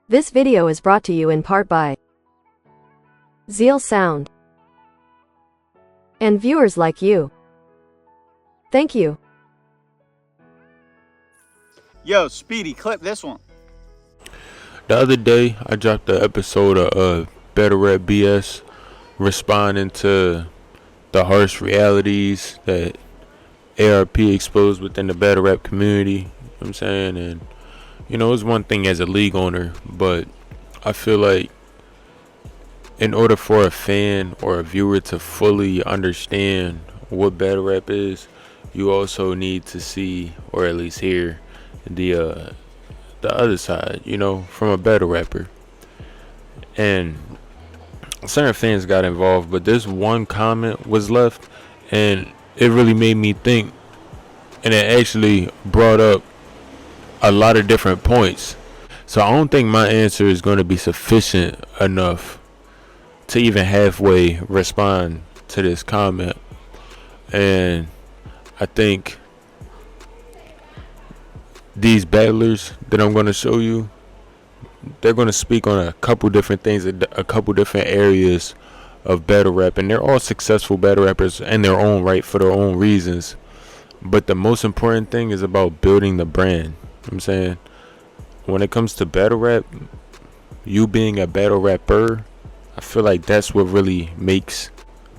This video is brought to you in part by Zeal Sound and viewers like you. Thank you. Yo, Speedy, clip this one. The other day, I dropped an episode of Battlerap BS, responding to the harsh realities that ARP exposed within the Battlerap community. You know what I'm saying? And, you know, it's one thing as a league owner, but I feel like in order for a fan or a viewer to fully understand what Battlerap is, you also need to see, or at least hear, the other side, you know, from a battle rapper. And certain fans got involved, but this one comment was left, and it really made me think, and it actually brought up a lot of different points. So I don't think my answer is going to be sufficient enough to even halfway respond to this comment. And I think these battlers that I'm going to show you, they're going to speak on a couple different things, a couple different areas of battle rap, and they're all successful battle rappers in their own right for their own reasons. But the most important thing is about building the brand. You know what I'm saying? When it comes to battle rap, you being a battle rapper, I feel like that's what really makes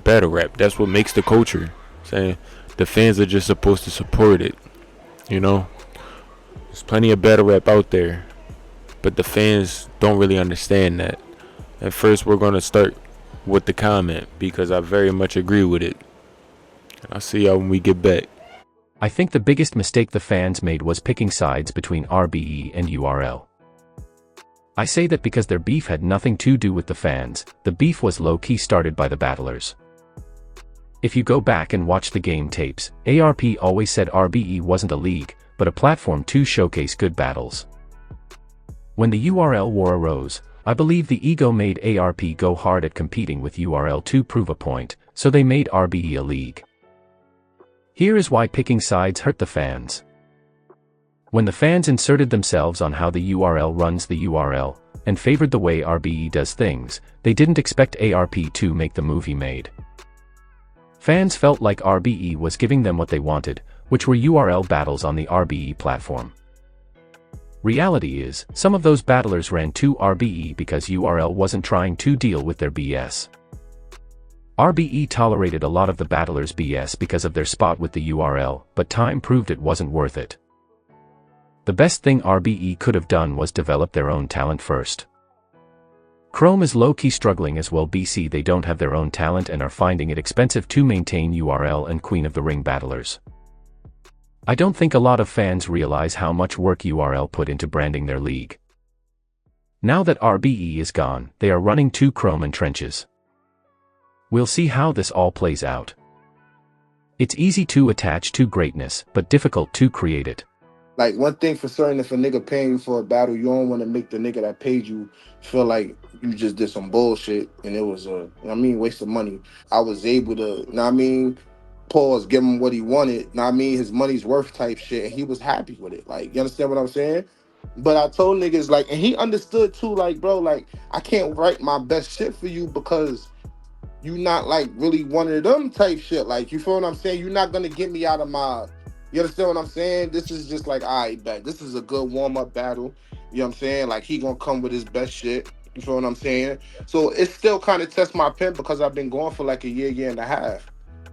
battle rap. That's what makes the culture. You know what I'm saying? The fans are just supposed to support it, you know? There's plenty of battle rap out there, but the fans don't really understand that. At first, we're going to start with the comment because I very much agree with it. I'll see y'all when we get back. I think the biggest mistake the fans made was picking sides between RBE and URL. I say that because their beef had nothing to do with the fans. The beef was low-key started by the battlers. If you go back and watch the game tapes, ARP always said RBE wasn't a league, but a platform to showcase good battles. When the URL war arose, I believe the ego made ARP go hard at competing with URL to prove a point, so they made RBE a league. Here is why picking sides hurt the fans. When the fans inserted themselves on how the URL runs the URL, and favored the way RBE does things, they didn't expect ARP to make the move he made. Fans felt like RBE was giving them what they wanted, which were URL battles on the RBE platform. Reality is, some of those battlers ran to RBE because URL wasn't trying to deal with their BS. RBE tolerated a lot of the battlers' BS because of their spot with the URL, but time proved it wasn't worth it. The best thing RBE could have done was develop their own talent first. Chrome is low-key struggling as well. BC they don't have their own talent and are finding it expensive to maintain URL and Queen of the Ring battlers. I don't think a lot of fans realize how much work URL put into branding their league. Now that RBE is gone, they are running to Chrome and trenches. We'll see how this all plays out. It's easy to attach to greatness, but difficult to create it. Like, one thing for certain, if a nigga paying you for a battle, you don't want to make the nigga that paid you feel like you just did some bullshit and it was waste of money. I was able to, pause, give him what he wanted, his money's worth type shit, and he was happy with it. Like, you understand what I'm saying? But I told niggas, like, and he understood too, like, bro, like, I can't write my best shit for you because you not, like, really one of them type shit. Like, you feel what I'm saying? You're not gonna get me out of my... You understand what I'm saying? This is just like, all right, bet. This is a good warm-up battle. You know what I'm saying? Like, he gonna come with his best shit. You feel what I'm saying? So it still kind of tests my pen because I've been going for like a year and a half.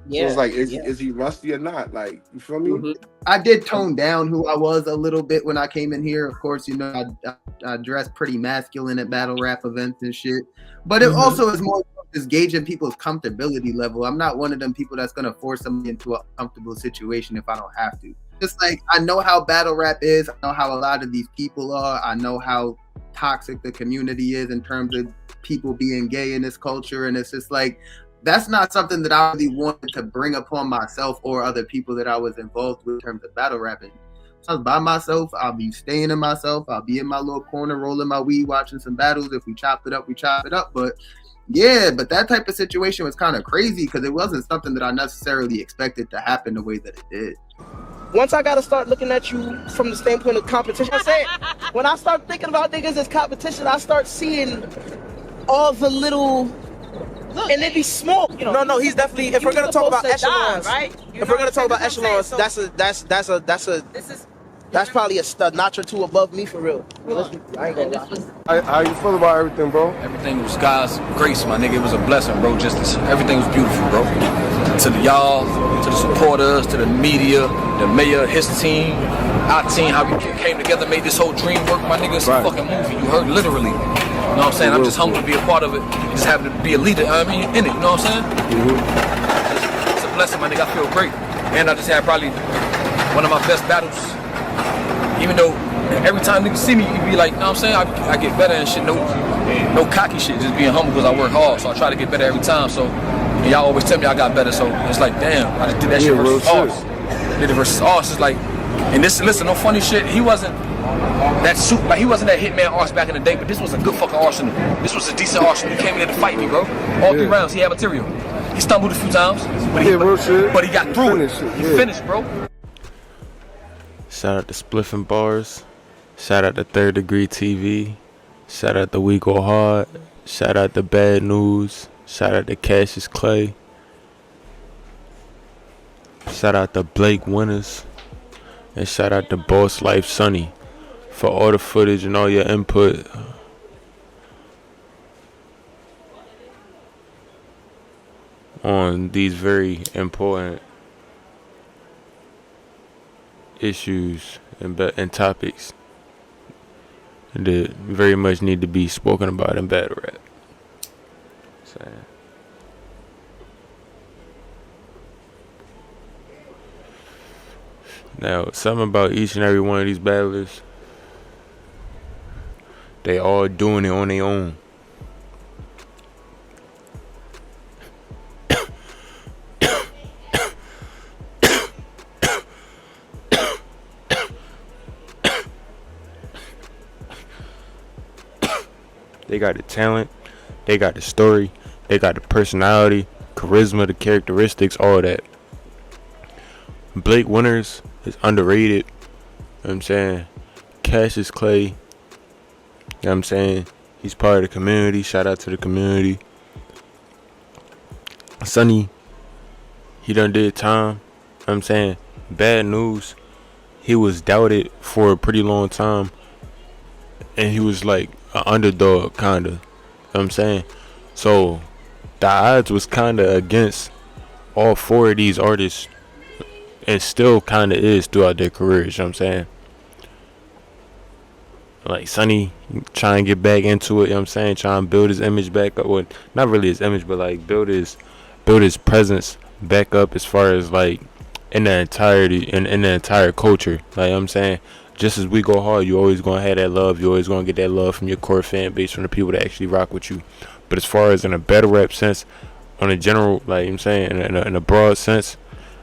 Yeah. So it's like, is he rusty or not? Like, you feel me? Mm-hmm. I did tone down who I was a little bit when I came in here. Of course, you know, I dressed pretty masculine at battle rap events and shit. But it also is more just gauging people's comfortability level. I'm not one of them people that's gonna force somebody into a comfortable situation if I don't have to. Just like, I know how battle rap is. I know how a lot of these people are. I know how toxic the community is in terms of people being gay in this culture. And it's just like, that's not something that I really wanted to bring upon myself or other people that I was involved with in terms of battle rapping. So I was by myself. I'll be staying in myself. I'll be in my little corner, rolling my weed, watching some battles. If we chop it up, we chop it up. But yeah, but that type of situation was kind of crazy because it wasn't something that I necessarily expected to happen the way that it did. once I gotta start looking at you from the standpoint of competition, I say, when I start thinking about niggas as competition, I start seeing all the little, and it be small. You know, No, he's definitely. If we're gonna talk about echelons, right? If we're gonna talk about echelons, that's probably a notch or two above me for real. I ain't gonna lie. How you feel about everything, bro? Everything was God's grace, my nigga. It was a blessing, bro. Everything was beautiful, bro. To y'all, to the supporters, to the media, the mayor, his team, our team, how we came together, made this whole dream work, my nigga. It's a fucking movie. You heard literally. You know what I'm saying? I'm just humbled to be a part of it. Just having to be a leader, I mean, in it. You know what I'm saying? It's a blessing, my nigga. I feel great. And I just had probably one of my best battles. Even though every time niggas see me, you be like, you know what I'm saying? I get better and shit. No cocky shit, just being humble because I work hard. So I try to get better every time. So, and y'all always tell me I got better. So it's like, damn, I just did that shit versus Oz. Did it versus Oz. It's like, and this, listen, no funny shit. He wasn't that he wasn't that hitman arse back in the day, but this was a good fucking arsenal. This was a decent arsenal. He came in there to fight me, bro. All 3 rounds, he had material. He stumbled a few times, but he got through it. He finished, bro. Shout out to Spliffin' Bars. Shout out to Third Degree TV. Shout out to We Go Hard. Shout out to Bad News. Shout out to Cassius Clay. Shout out to Blake Winters. And shout out to Boss Life Sonny for all the footage and all your input. On these very important issues and topics that very much need to be spoken about in battle rap. Now, something about each and every one of these battlers, they all doing it on their own. They got the talent, they got the story, they got the personality, charisma, the characteristics, all that. Blake Winters is underrated. You know what I'm saying? Cassius Clay, you know what I'm saying? He's part of the community. Shout out to the community. Sonny, he done did time. You know what I'm saying? Bad News, he was doubted for a pretty long time. And he was like an underdog, kind of. You know what I'm saying? So, the odds was kind of against all 4 of these artists. And still kind of is throughout their careers, you know what I'm saying? Like, Sonny trying to get back into it, you know what I'm saying? Trying to build his image back up. Well, not really his image, but like build his presence back up as far as like in the entirety, in the entire culture. Like, you know what I'm saying? Just as we go hard, you always gonna have that love. You always gonna get that love from your core fan base, from the people that actually rock with you. But as far as in a battle rap sense, on a general, like, you know what I'm saying, in a broad sense,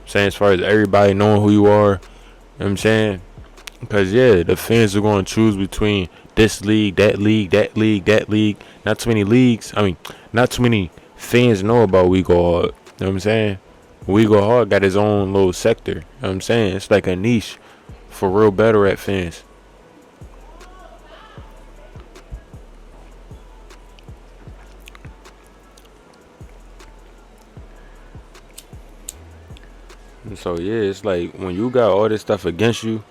saying as far as everybody knowing who you are, you know what I'm saying? Because yeah, the fans are going to choose between this league, that league, that league, that league. Not too many leagues. I mean, not too many fans know about We Go Hard. You know what I'm saying? We Go Hard got his own little sector. You know what I'm saying? It's like a niche for real battle rap fans. And so yeah, it's like when you got all this stuff against you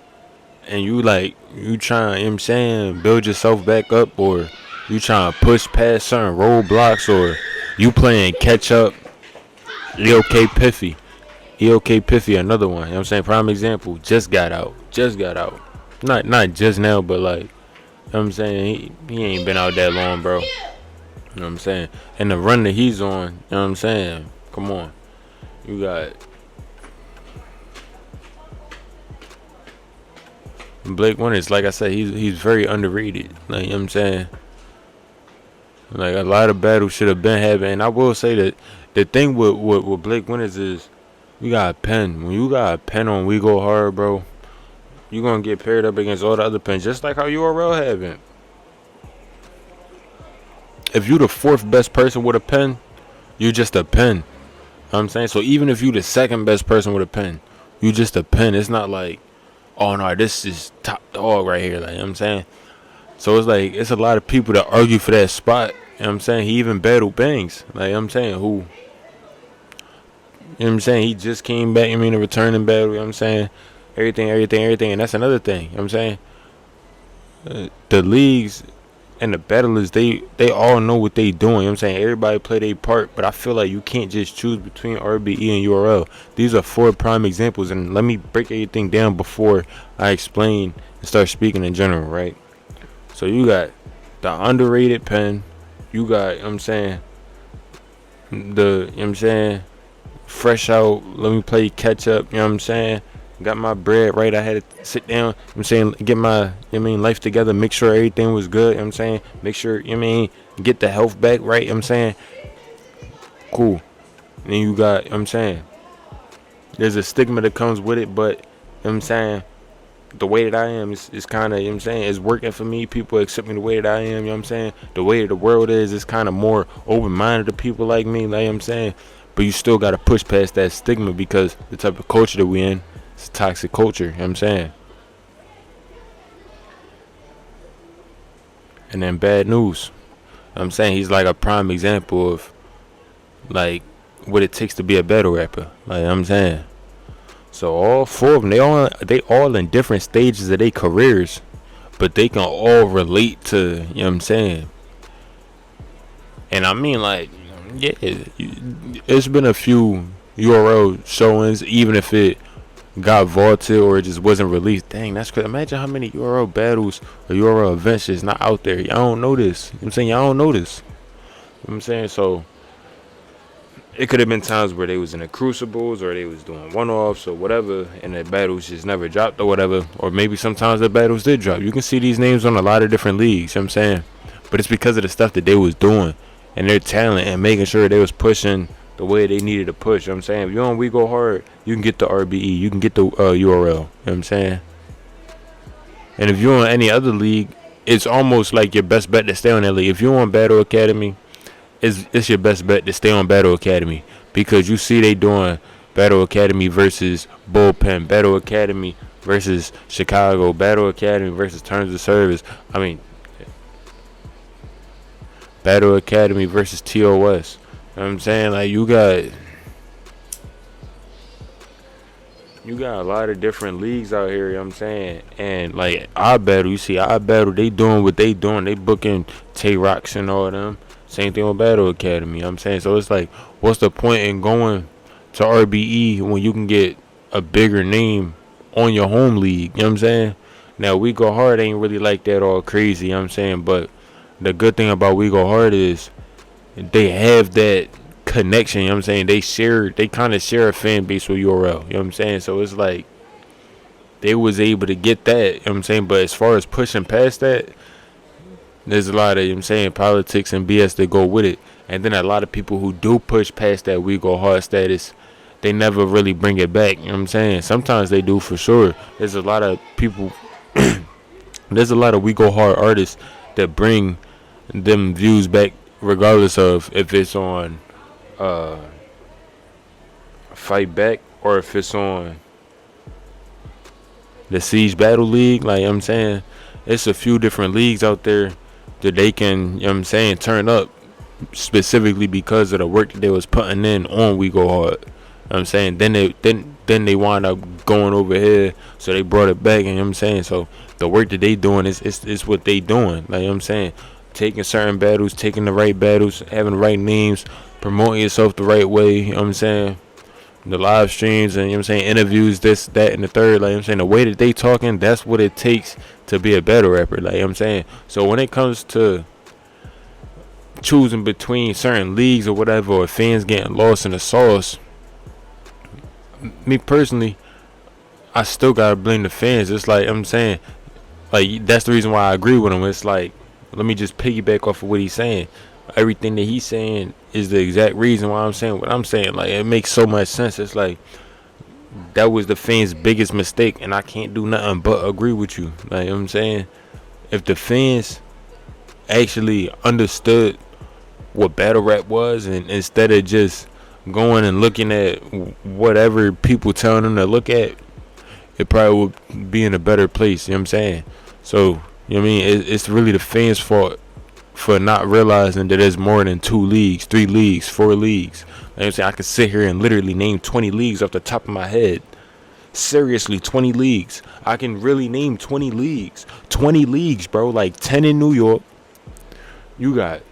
and you trying, you know what I'm saying, build yourself back up, or you trying to push past certain roadblocks, or you playing catch up. EOK Piffy, another one, you know what I'm saying? Prime example, just got out. Not just now, but like, you know what I'm saying, he ain't been out that long, bro. You know what I'm saying? And the run that he's on, you know what I'm saying? Come on. You got Blake Winters, like I said, he's very underrated. Like, you know what I'm saying? Like, a lot of battles should have been happening. And I will say that the thing with Blake Winters is you got a pen. When you got a pen on We Go Hard, bro, you gonna get paired up against all the other pens, just like how URL had been. If you the 4th best person with a pen, you just a pen. You know what I'm saying? So even if you the 2nd best person with a pen, You just a pen. It's not like, oh no, this is top dog right here. Like, you know what I'm saying? So it's like, it's a lot of people that argue for that spot. You know what I'm saying? He even battled Banks. Like, you know what I'm saying? Who, you know what I'm saying? He just came back, I mean, a returning battle, you know what I'm saying? Everything. And that's another thing, you know what I'm saying? The leagues and the battlers, they all know what they doing, you know what I'm saying? Everybody play their part, but I feel like you can't just choose between RBE and URL. These are 4 prime examples, and let me break everything down before I explain and start speaking in general, right? So you got the underrated pen, you got, you know what I'm saying, you know what I'm saying, fresh out, let me play catch up, you know what I'm saying? Got my bread right, I had to sit down, you know what I'm saying, get my, you know what I mean, life together, make sure everything was good, you know what I'm saying, make sure, you know what I mean, get the health back right, you know what I'm saying, cool. And then you got, you know what I'm saying, there's a stigma that comes with it, but, you know what I'm saying, the way that I am is kind of, you know what I'm saying, it's working for me. People accept me the way that I am, you know what I'm saying? The way the world is kind of more open-minded to people like me, like, you know what I'm saying? But you still got to push past that stigma because the type of culture that we in, it's a toxic culture, you know what I'm saying? And then bad news. You know what I'm saying, he's like a prime example of like what it takes to be a battle rapper, like, you know what I'm saying? So all 4 of them, they all in different stages of their careers, but they can all relate to, you know what I'm saying? And I mean, like, yeah, it's been a few URL showings, even if it got vaulted or it just wasn't released. Dang, that's crazy. Imagine how many URL battles or URL events is not out there. Y'all don't know this. You know what I'm saying? Y'all don't know this. You know what I'm saying? So it could have been times where they was in the crucibles or they was doing one-offs or whatever, and the battles just never dropped or whatever. Or maybe sometimes the battles did drop. You can see these names on a lot of different leagues, you know what I'm saying? But it's because of the stuff that they was doing and their talent and making sure they was pushing the way they needed to push, you know what I'm saying? If you're on We Go Hard, you can get the RBE, you can get the URL, you know what I'm saying? And if you're on any other league, it's almost like your best bet to stay on that league. If you're on Battle Academy, it's your best bet to stay on Battle Academy because you see they doing Battle Academy versus Bullpen, Battle Academy versus Chicago, Battle Academy versus Terms of Service. I mean, Battle Academy versus TOS. You know what I'm saying? Like, you got a lot of different leagues out here, you know what I'm saying? And like our battle, you see our battle, they doing what they doing. They booking Tay Rocks and all of them. Same thing with Battle Academy, you know what I'm saying? So it's like, what's the point in going to RBE when you can get a bigger name on your home league, you know what I'm saying? Now, We Go Hard ain't really like that all crazy, you know what I'm saying? But the good thing about We Go Hard is they have that connection, you know what I'm saying? They kind of share a fan base with URL, you know what I'm saying? So it's like they was able to get that, you know what I'm saying? But as far as pushing past that, there's a lot of, you know what I'm saying, politics and BS that go with it. And then a lot of people who do push past that We Go Hard status, they never really bring it back, you know what I'm saying? Sometimes they do for sure. There's a lot of people, there's a lot of We Go Hard artists that bring them views back regardless of if it's on Fight Back or if it's on the Siege Battle League. Like, you know what I'm saying, it's a few different leagues out there that they can, you know what I'm saying, turn up specifically because of the work that they was putting in on We Go Hard. You know what I'm saying? Then they wind up going over here, so they brought it back, you know what I'm saying? So the work that they doing is what they doing. Like, you know what I'm saying? Taking certain battles, taking the right battles, having the right names, promoting yourself the right way, you know what I'm saying? The live streams and, you know what I'm saying, interviews, this, that, and the third, like, you know what I'm saying, the way that they talking, that's what it takes to be a battle rapper, like, you know what I'm saying? So when it comes to choosing between certain leagues or whatever, or fans getting lost in the sauce, me personally, I still gotta blame the fans. It's like, I'm saying, like, that's the reason why I agree with him. It's like, let me just piggyback off of what he's saying. Everything that he's saying is the exact reason why I'm saying what I'm saying. Like, it makes so much sense. It's like, that was the fans' biggest mistake, and I can't do nothing but agree with you. Like, you know what I'm saying? If the fans actually understood what battle rap was, and instead of just going and looking at whatever people telling them to look at, it probably would be in a better place. You know what I'm saying? So, you know what I mean? It's really the fans' fault for not realizing that there's more than 2 leagues, 3 leagues, 4 leagues. You know what I'm saying? I could sit here and literally name 20 leagues off the top of my head. Seriously, 20 leagues. I can really name 20 leagues. 20 leagues, bro. Like 10 in New York. You got,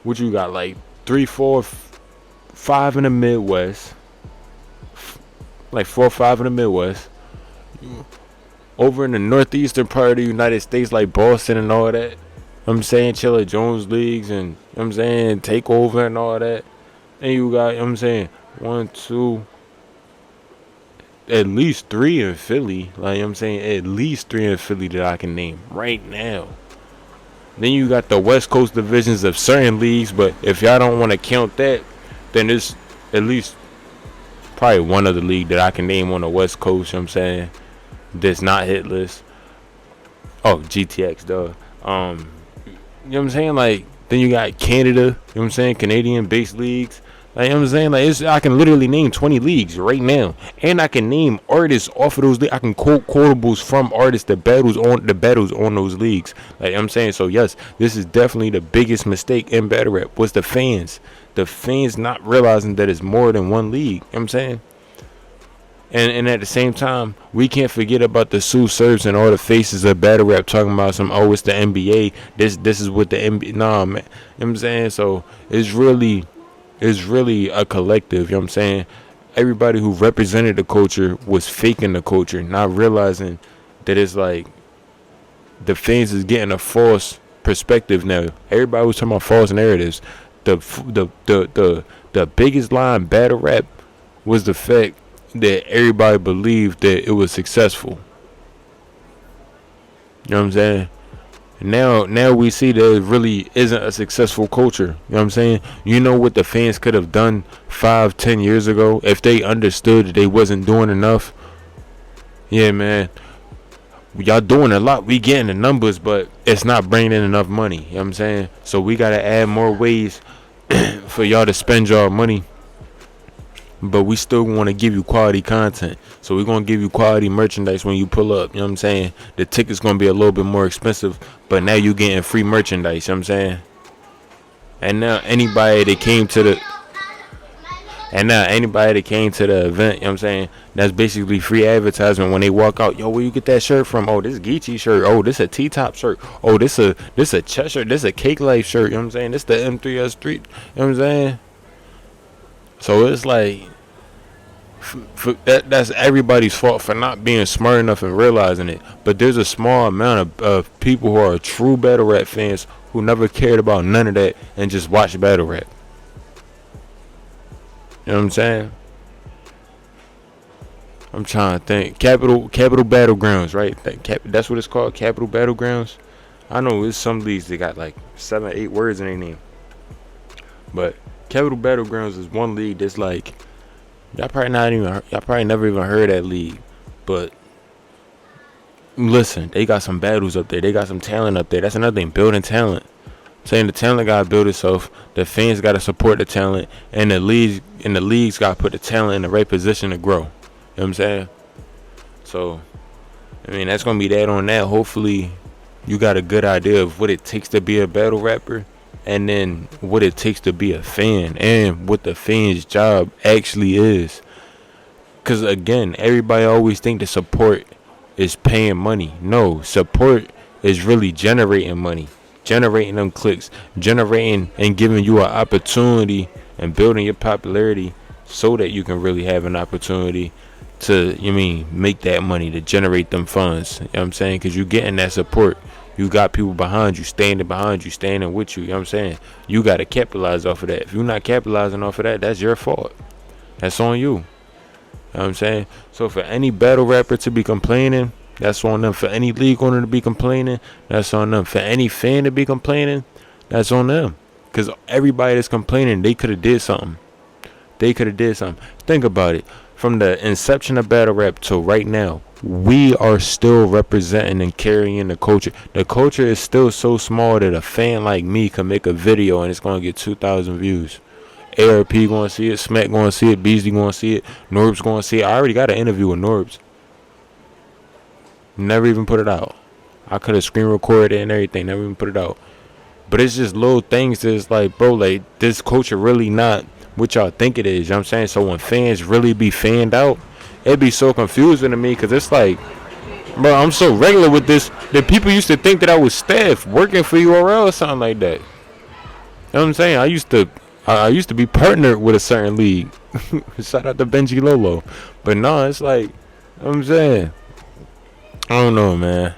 what you got? Like 3, 4, 5 in the Midwest. Like 4 or 5 in the Midwest. Over in the northeastern part of the United States, like Boston and all that. I'm saying Chilla Jones leagues and, you know what I'm saying, Takeover and all that. And you got, you know what I'm saying, 1, 2, at least 3 in Philly. Like, you know what I'm saying, at least 3 in Philly that I can name right now. Then you got the West Coast divisions of certain leagues, but if y'all don't want to count that, then there's at least probably one other league that I can name on the West Coast, you know what I'm saying, that's not hit list. Oh, GTX, duh. You know what I'm saying? Like, then you got Canada, you know what I'm saying, Canadian-based leagues. Like, you know what I'm saying? Like, I can literally name 20 leagues right now. And I can name artists off of those leagues. I can quote quotables from artists that battles on those leagues. Like, you know what I'm saying? So, yes, this is definitely the biggest mistake in battle rap was the fans. The fans not realizing that it's more than one league. You know what I'm saying? And at the same time, we can't forget about the Sue Surfs and all the faces of battle rap talking about some, oh, it's the NBA. This is what the NBA. Nah, man. You know what I'm saying? So it's really a collective. You know what I'm saying? Everybody who represented the culture was faking the culture, not realizing that it's like the fans is getting a false perspective now. Everybody was talking about false narratives. The biggest lie in battle rap was the fact that everybody believed that it was successful. You know what I'm saying? Now we see that it really isn't a successful culture. You know what I'm saying? You know what the fans could have done 5-10 years ago if they understood that they wasn't doing enough? Yeah, man. Y'all doing a lot. We getting the numbers, but it's not bringing in enough money. You know what I'm saying? So we got to add more ways for y'all to spend y'all money. But we still want to give you quality content. So we're going to give you quality merchandise when you pull up. You know what I'm saying? The ticket's going to be a little bit more expensive, but now you getting free merchandise. You know what I'm saying? And now anybody that came to the event, you know what I'm saying, that's basically free advertisement when they walk out. Yo, where you get that shirt from? Oh, this Geechee shirt. Oh, this a T-top shirt. Oh, this a chest shirt. This a Cake Life shirt. You know what I'm saying? This the M3S Street. You know what I'm saying? So it's like that's everybody's fault for not being smart enough and realizing it. But there's a small amount of people who are true battle rap fans who never cared about none of that and just watch battle rap. You know what I'm saying? I'm trying to think. Capital Battlegrounds, right? That's what it's called, Capital Battlegrounds. I know it's some leagues that got like 7 or 8 words in their name. But Capital Battlegrounds is one league that's like, y'all probably never even heard that league. But listen, they got some battles up there. They got some talent up there. That's another thing, building talent. I'm saying the talent gotta build itself. The fans gotta support the talent, and the leagues gotta put the talent in the right position to grow. You know what I'm saying? So, I mean, that's gonna be that on that. Hopefully, you got a good idea of what it takes to be a battle rapper, and then what it takes to be a fan, and what the fan's job actually is. Because again, everybody always think the support is paying money. No, support is really generating money, generating them clicks, generating and giving you an opportunity and building your popularity so that you can really have an opportunity to, make that money, to generate them funds. You know what I'm saying? Because you're getting that support. You got people behind you, standing with you. You know what I'm saying? You got to capitalize off of that. If you're not capitalizing off of that, that's your fault. That's on you. You know what I'm saying? So for any battle rapper to be complaining, that's on them. For any league owner to be complaining, that's on them. For any fan to be complaining, that's on them. Because everybody that's complaining, they could have did something. Think about it. From the inception of battle rap to right now, we are still representing and carrying the culture. The culture is still so small that a fan like me can make a video and it's going to get 2,000 views. ARP gonna see it, Smack gonna see it, Beasley gonna see it, Norb's gonna see it. I already got an interview with Norbs. Never even put it out. I could have screen recorded it and everything, never even put it out. But it's just little things that's like, bro, like, this culture really not what y'all think it is, you know what I'm saying? So when fans really be fanned out, it'd be so confusing to me, because it's like, bro, I'm so regular with this that people used to think that I was staff working for URL or something like that. You know what I'm saying? I used to be partnered with a certain league. Shout out to Benji Lolo. But no, it's like, you know what I'm saying? I don't know, man.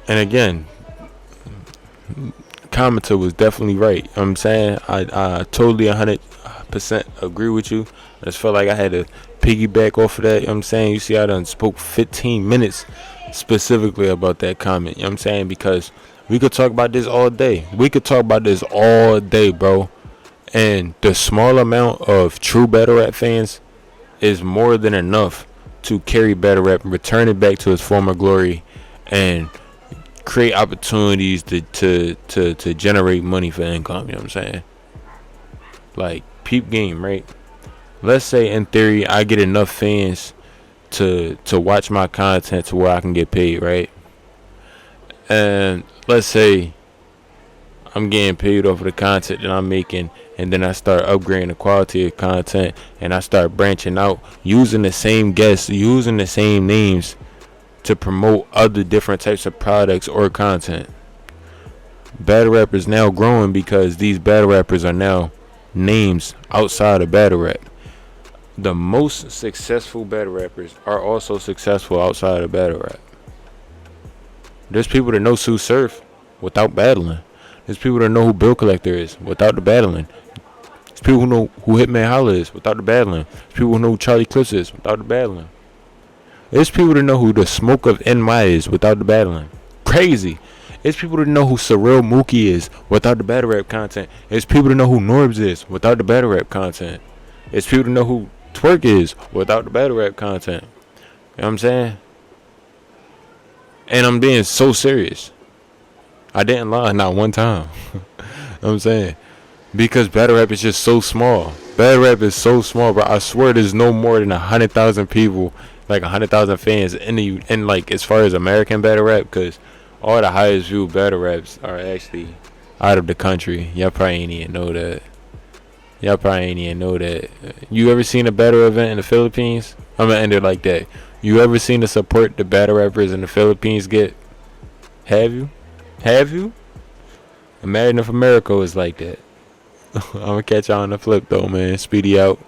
And again, commenter was definitely right. You know what I'm saying? I totally 100% agree with you. I just felt like I had to piggyback off of that. You know what I'm saying? You see, I done spoke 15 minutes specifically about that comment. You know what I'm saying? Because we could talk about this all day. We could talk about this all day, bro. And the small amount of true Battle Rap fans is more than enough to carry Battle Rap and return it back to its former glory and create opportunities to generate money for income. You know what I'm saying? Like, peep game, right? Let's say in theory I get enough fans to watch my content to where I can get paid, right? And let's say I'm getting paid off of the content that I'm making, and then I start upgrading the quality of content, and I start branching out, using the same guests, using the same names to promote other different types of products or content. Battle Rap is now growing because these battle rappers are now names outside of battle rap. The most successful battle rappers are also successful outside of battle rap. There's people that know Sue Surf without battling. There's people that know who Bill Collector is without the battling. There's people who know who Hitman Holla is without the battling. There's people who know who Charlie Clips is without the battling. There's people that know who the Smoke of NY is without the battling. Crazy. There's people that know who Surreal Mookie is without the battle rap content. There's people that know who Norbs is without the battle rap content. There's people that know who Twerk is without the battle rap content. You know what I'm saying? And I'm being so serious. I didn't lie not one time. You know what I'm saying? Because battle rap is just so small. Battle rap is so small, bro. I swear there's no more than 100,000 people, like 100,000 fans in like, as far as American battle rap, because all the highest viewed battle raps are actually out of the country. Y'all probably ain't even know that. You ever seen a battle event in the Philippines? I'm gonna end it like that. You ever seen the support the battle rappers in the Philippines get? Have you? Imagine if America was like that. I'm gonna catch y'all on the flip though, man. Speedy out.